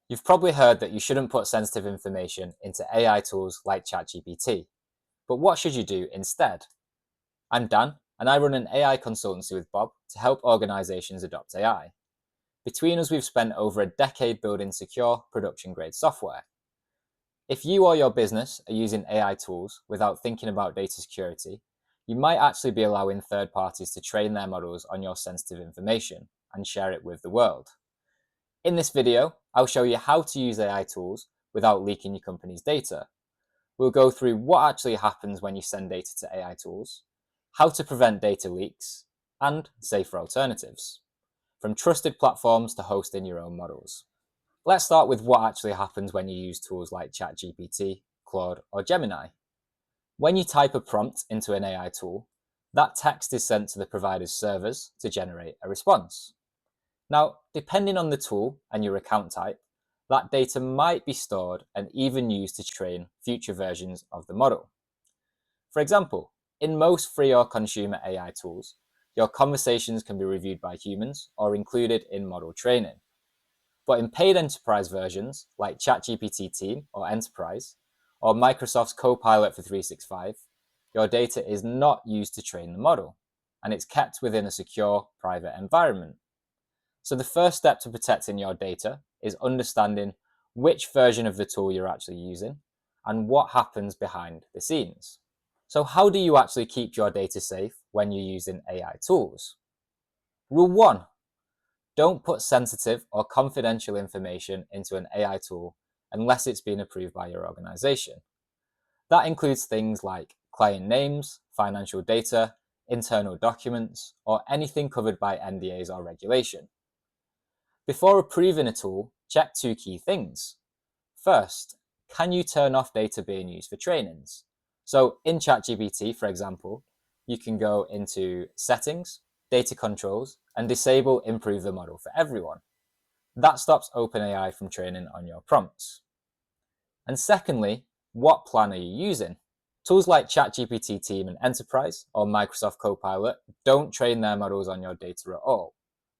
You've probably heard that you shouldn't put sensitive information into AI tools like ChatGPT. But what should you do instead? I'm Dan, and I run an AI consultancy with Bob to help organizations adopt AI. Between us, we've spent over a decade building secure, production-grade software. If you or your business are using AI tools without thinking about data security, you might actually be allowing third parties to train their models on your sensitive information and share it with the world. In this video, I'll show you how to use AI tools without leaking your company's data. We'll go through what actually happens when you send data to AI tools, how to prevent data leaks, and safer alternatives, from trusted platforms to hosting your own models. Let's start with what actually happens when you use tools like ChatGPT, Claude, or Gemini. When you type a prompt into an AI tool, that text is sent to the provider's servers to generate a response. Now, depending on the tool and your account type, that data might be stored and even used to train future versions of the model. For example, in most free or consumer AI tools, your conversations can be reviewed by humans or included in model training. But in paid enterprise versions, like ChatGPT Team or Enterprise, or Microsoft's Copilot for 365, your data is not used to train the model, and it's kept within a secure, private environment. So the first step to protecting your data is understanding which version of the tool you're actually using and what happens behind the scenes. So how do you actually keep your data safe when you're using AI tools? Rule 1. Don't put sensitive or confidential information into an AI tool unless it's been approved by your organization. That includes things like client names, financial data, internal documents, or anything covered by NDAs or regulation. Before approving a tool, check two key things. First, can you turn off data being used for trainings? So in ChatGPT, for example, you can go into Settings, Data Controls, and disable Improve the Model for Everyone. That stops OpenAI from training on your prompts. And secondly, what plan are you using? Tools like ChatGPT Team and Enterprise or Microsoft Copilot don't train their models on your data at all,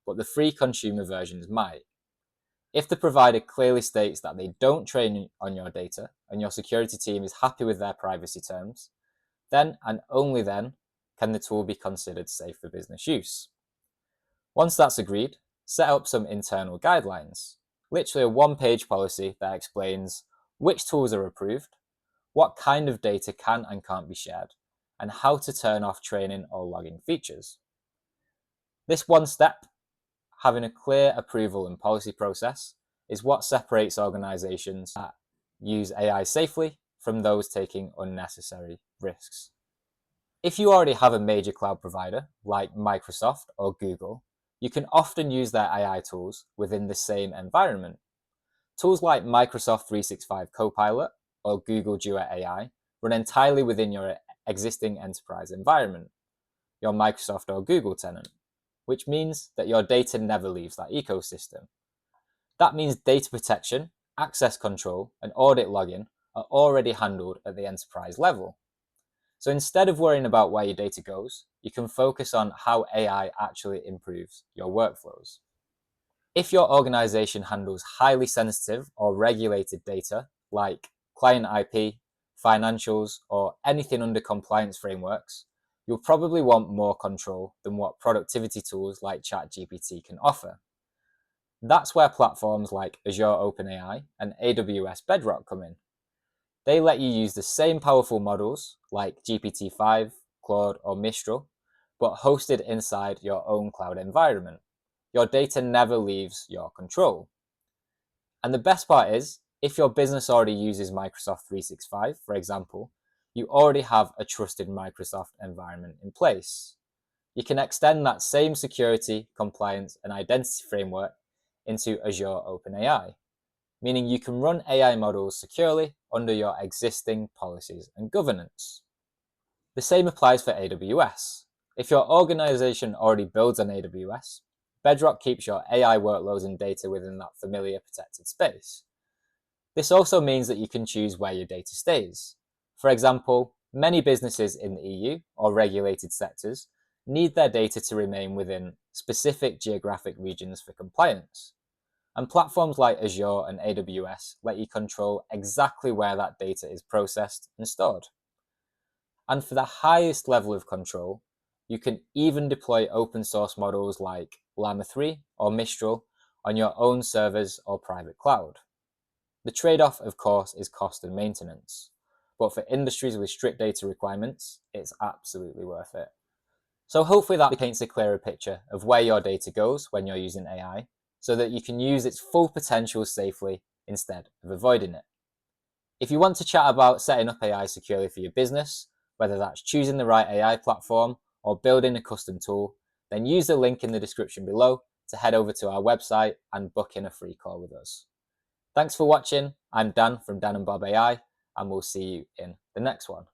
but the free consumer versions might. If the provider clearly states that they don't train on your data and your security team is happy with their privacy terms, then and only then can the tool be considered safe for business use. Once that's agreed, set up some internal guidelines, literally a one-page policy that explains which tools are approved, what kind of data can and can't be shared, and how to turn off training or logging features. This one step, having a clear approval and policy process, is what separates organizations that use AI safely from those taking unnecessary risks. If you already have a major cloud provider like Microsoft or Google, you can often use their AI tools within the same environment. Tools like Microsoft 365 Copilot or Google Duet AI run entirely within your existing enterprise environment, your Microsoft or Google tenant, which means that your data never leaves that ecosystem. That means data protection, access control, and audit logging are already handled at the enterprise level. So instead of worrying about where your data goes, you can focus on how AI actually improves your workflows. If your organization handles highly sensitive or regulated data, like client IP, financials, or anything under compliance frameworks, you'll probably want more control than what productivity tools like ChatGPT can offer. That's where platforms like Azure OpenAI and AWS Bedrock come in. They let you use the same powerful models like GPT-5, Claude, or Mistral, but hosted inside your own cloud environment. Your data never leaves your control. And the best part is, if your business already uses Microsoft 365, for example, you already have a trusted Microsoft environment in place. You can extend that same security, compliance, and identity framework into Azure OpenAI, meaning you can run AI models securely under your existing policies and governance. The same applies for AWS. If your organization already builds on AWS, Bedrock keeps your AI workloads and data within that familiar protected space. This also means that you can choose where your data stays. For example, many businesses in the EU or regulated sectors need their data to remain within specific geographic regions for compliance. And platforms like Azure and AWS let you control exactly where that data is processed and stored. And for the highest level of control, you can even deploy open source models like Llama 3 or Mistral on your own servers or private cloud. The trade-off, of course, is cost and maintenance. But for industries with strict data requirements, it's absolutely worth it. So hopefully that paints a clearer picture of where your data goes when you're using AI, so that you can use its full potential safely instead of avoiding it. If you want to chat about setting up AI securely for your business, whether that's choosing the right AI platform or building a custom tool, then use the link in the description below to head over to our website and book in a free call with us. Thanks for watching. I'm Dan from Dan and Bob AI, and we'll see you in the next one.